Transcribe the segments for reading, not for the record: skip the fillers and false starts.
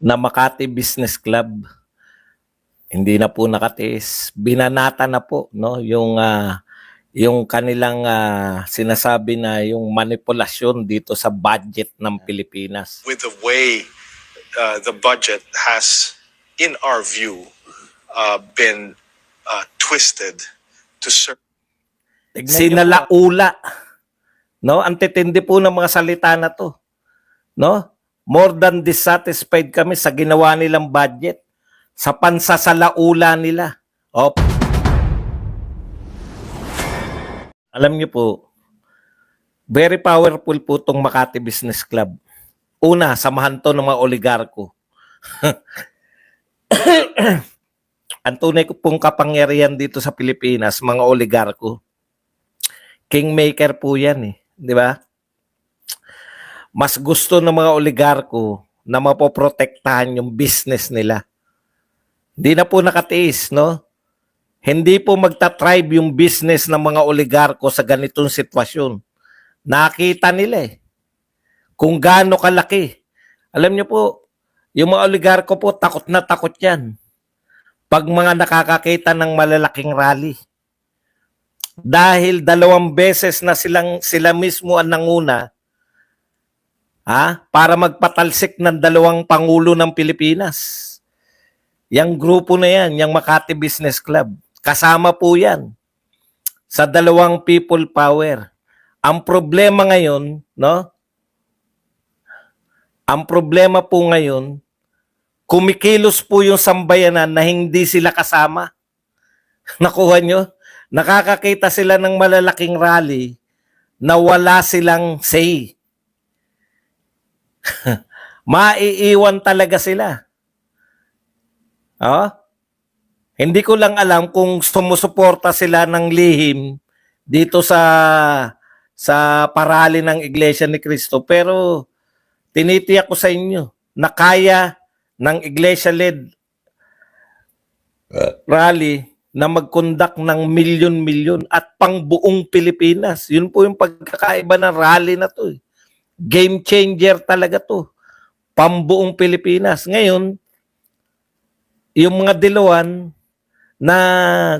na Makati Business Club. Hindi na po nakatiis. Binanata na po no yung kanilang sinasabi na yung manipulasyon dito sa budget ng Pilipinas. With the way the budget has, in our view, been twisted to serve. Sinalaula. No, ang titindi po ng mga salita na to. No? More than dissatisfied kami sa ginawa nilang budget. Sa pansasalaula nila. Alam niyo po, very powerful po itong Makati Business Club. Una, samahan to ng mga oligarko. Ang tunay pong kapangyarihan dito sa Pilipinas, mga oligarko. Kingmaker po yan di ba? Mas gusto ng mga oligarko na mapoprotektahan yung business nila. Hindi na po nakatiis, no? Hindi po magta-thrive yung business ng mga oligarko sa ganitong sitwasyon. Nakita nila kung gaano kalaki. Alam niyo po, yung mga oligarko po, takot na takot yan. Pag mga nakakakita ng malalaking rally. Dahil 2 beses na sila mismo ang nanguna para magpatalsik ng 2 pangulo ng Pilipinas. Yang grupo na yan, yung Makati Business Club, kasama po yan sa 2 people power. Ang problema ngayon, no? Ang problema po ngayon, kumikilos po yung sambayanan na hindi sila kasama. Nakuha nyo? Nakakakita sila ng malalaking rally na wala silang say. Maiiwan talaga sila. Hindi ko lang alam kung sumusuporta sila ng lihim dito sa parali ng Iglesia ni Cristo, pero tinitiyak ko sa inyo na kaya ng Iglesia-led rally na mag-conduct ng milyon-milyon at pang buong Pilipinas. Yun po yung pagkakaiba ng rally na to. Game changer talaga to. Pambuong Pilipinas. Ngayon, yung mga dilawan na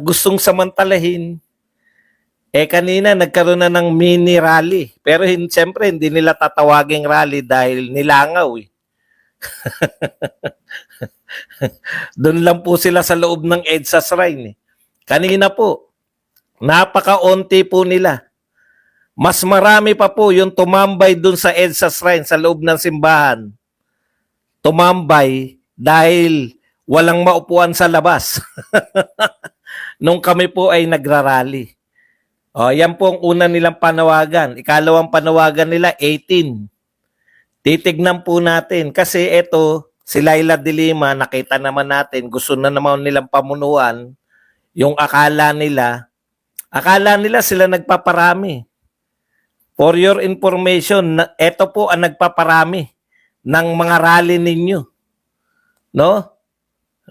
gustong samantalahin, kanina nagkaroon na ng mini rally. Pero siyempre, hindi nila tatawaging rally dahil nilangaw Doon lang po sila sa loob ng EDSA Shrine. Kanina po, napaka-onti po nila. Mas marami pa po yung tumambay doon sa EDSA Shrine sa loob ng simbahan. Tumambay dahil walang maupuan sa labas. Nung kami po ay nagrarally. Yan po ang una nilang panawagan. Ikalawang panawagan nila, 18. Titignan po natin kasi ito, si Laila de Lima, nakita naman natin, gusto na naman nilang pamunuan, yung akala nila sila nagpaparami. For your information, ito po ang nagpaparami ng mga rally ninyo. No?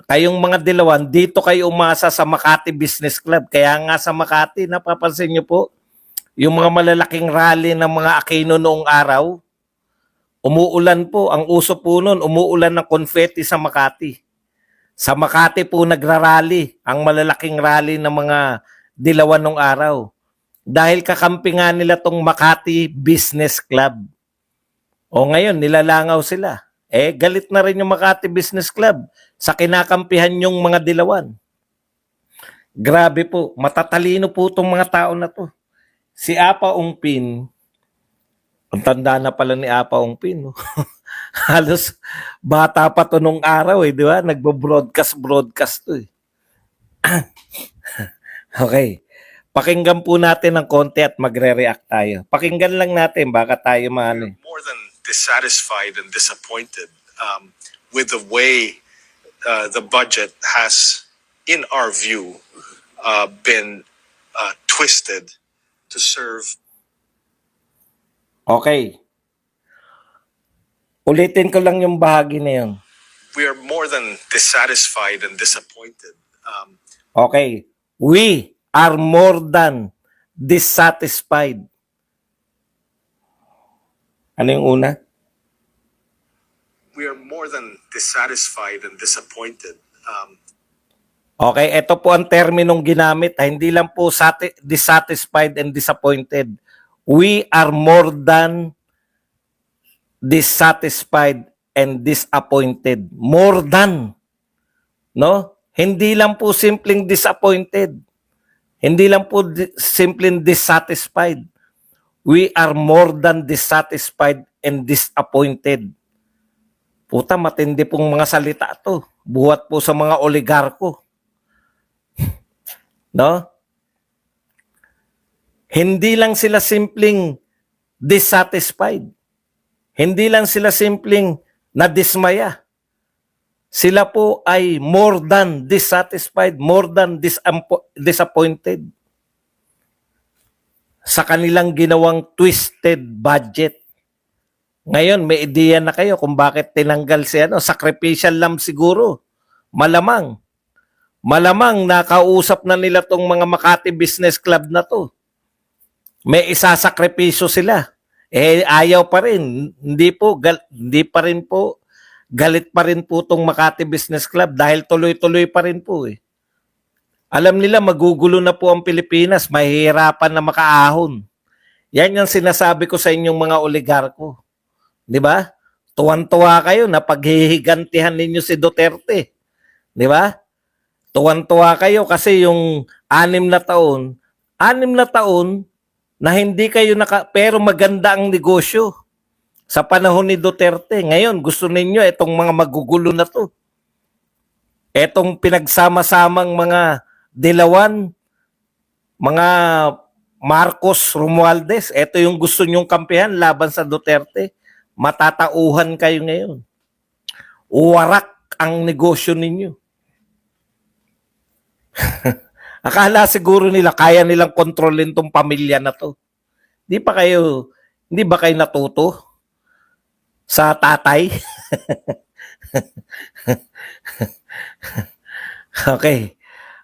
Kayong mga dilawan, dito kayo umasa sa Makati Business Club. Kaya nga sa Makati, napapansin nyo po, yung mga malalaking rally ng mga Aquino noong araw, umuulan po. Ang uso po nun, umuulan ng confetti sa Makati. Sa Makati po nagrarally ang malalaking rally ng mga dilawan noong araw. Dahil kakampi nga nila tong Makati Business Club. Ngayon, nilalangaw sila. Galit na rin yung Makati Business Club sa kinakampihan yung mga dilawan. Grabe po, matatalino po itong mga tao na to. Si Apa Ongpin, ang tanda na pala ni Apa Ongpin. No? Halos bata pa to nung araw di ba? Nagbo-broadcast to Okay. Pakinggan po natin ng konti at magre-react tayo. Pakinggan lang natin, baka tayo maano. More than dissatisfied and disappointed with the way the budget has, in our view, been twisted to serve. Okay. Ulitin ko lang yung bahagi na yun. We are more than dissatisfied and disappointed. Okay. We are more than dissatisfied. Ano yung una? we are more than dissatisfied and disappointed. Okay, ito po ang terminong ginamit. Hindi lang po dissatisfied and disappointed. We are more than dissatisfied and disappointed. More than. No? Hindi lang po simpleng disappointed. Hindi lang po simpleng dissatisfied. We are more than dissatisfied and disappointed. Puta, matindi pong mga salita to. Buhat po sa mga oligarko. No? Hindi lang sila simpleng dissatisfied. Hindi lang sila simpleng nadismaya. Sila po ay more than dissatisfied, more than disappointed sa kanilang ginawang twisted budget. Ngayon, may ideya na kayo kung bakit tinanggal si sacrificial lamb siguro. Malamang. Malamang nakausap na nila tong mga Makati Business Club na to. May isasakripisyo sila. Ayaw pa rin. Hindi pa rin po. Galit pa rin po tong Makati Business Club dahil tuloy-tuloy pa rin po eh. Alam nila magugulo na po ang Pilipinas, mahihirapan na makaahon. Yan yung sinasabi ko sa inyong mga oligarko. 'Di ba? Tuwan-tuwa kayo na paghihigantihan ninyo si Duterte. 'Di ba? Tuwan-tuwa kayo kasi yung 6 na taon na hindi kayo pero maganda ang negosyo sa panahon ni Duterte. Ngayon, gusto ninyo itong mga magugulo na to. Etong pinagsama-samang mga Dilawan, mga Marcos Romualdez, ito yung gusto nyong kampihan laban sa Duterte. Matatauhan kayo ngayon. Uwarak ang negosyo ninyo. Akala siguro nila kaya nilang kontrolin tong pamilya na to. Hindi ba kayo natuto sa tatay? Okay.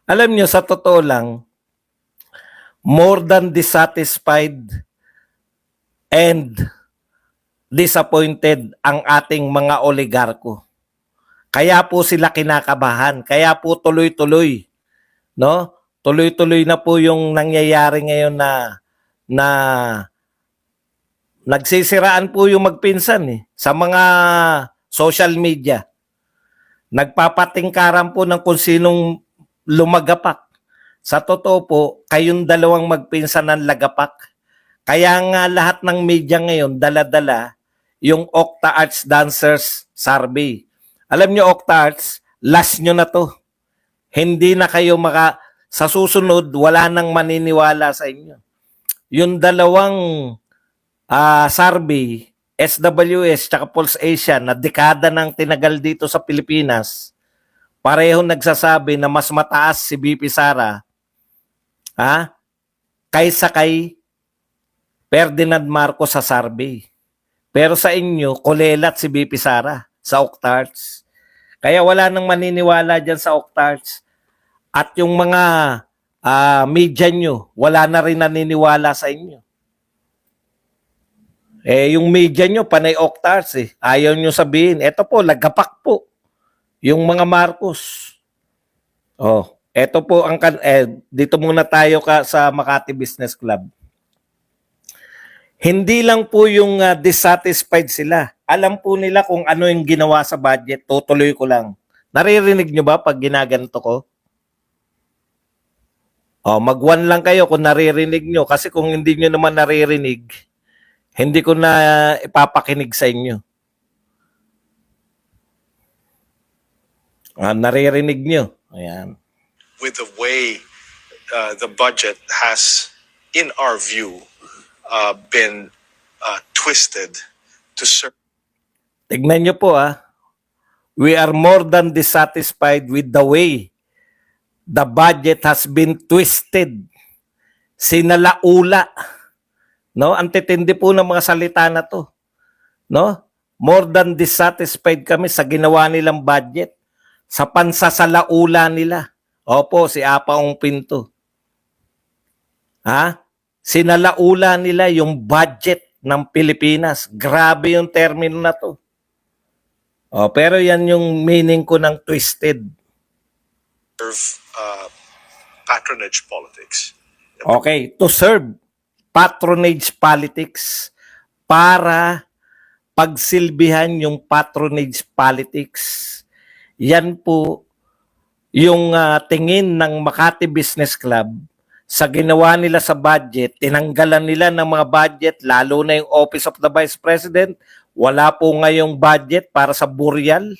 Alam nyo, sa totoo lang, more than dissatisfied and disappointed ang ating mga oligarko. Kaya po sila kinakabahan. Kaya po tuloy-tuloy. No? Tuloy-tuloy na po yung nangyayari ngayon na nagsisiraan po yung magpinsan sa mga social media. Nagpapatingkaran po ng kung sinong lumagapak. Sa totoo po, kayong dalawang magpinsan ng lagapak. Kaya nga lahat ng media ngayon dala-dala yung Octa Arts Dancers Survey. Alam nyo, Octa Arts, last nyo na to. Hindi na kayo sa susunod, wala nang maniniwala sa inyo. Yung dalawang survey, SWS at Pulse Asia, na dekada nang tinagal dito sa Pilipinas, pareho nagsasabi na mas mataas si BP Sara kaysa kay Ferdinand Marcos sa survey. Pero sa inyo, kulelat si BP Sara sa Octa Arts. Kaya wala nang maniniwala dyan sa Octa Arts. At yung mga media nyo, wala na rin naniniwala sa inyo. Yung media nyo, panay Octa Arts Ayaw nyo sabihin, eto po, lagapak po. Yung mga Marcos. Eto po dito muna tayo sa Makati Business Club. Hindi lang po yung dissatisfied sila. Alam po nila kung ano yung ginawa sa budget. Tutuloy ko lang. Naririnig nyo ba pag ginaganto ko? Mag-1 lang kayo kung naririnig nyo. Kasi kung hindi nyo naman naririnig, hindi ko na ipapakinig sa inyo. Naririnig nyo. Ayan. With the way the budget has, in our view, been twisted to serve. Tignan nyo po we are more than dissatisfied with the way the budget has been twisted. Sinalaula. No? Ang titindi po ng mga salita na to. No? More than dissatisfied kami sa ginawa nilang budget. Sa pansasalaula nila. Opo, si Apaong Pinto. Sinalaula nila yung budget ng Pilipinas. Grabe yung termino na to. Pero yan yung meaning ko ng twisted. Patronage politics. Okay, to serve patronage politics para pagsilbihan yung patronage politics. Yan po yung tingin ng Makati Business Club sa ginawa nila sa budget. Tinanggalan nila ng mga budget, lalo na yung Office of the Vice President. Wala po ngayong budget para sa burial.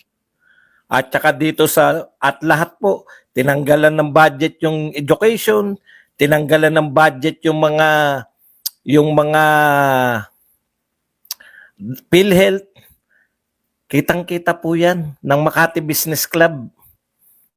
At saka dito at lahat po, tinanggalan ng budget yung education, tinanggalan ng budget yung mga PhilHealth. Kitang-kita po yan ng Makati Business Club.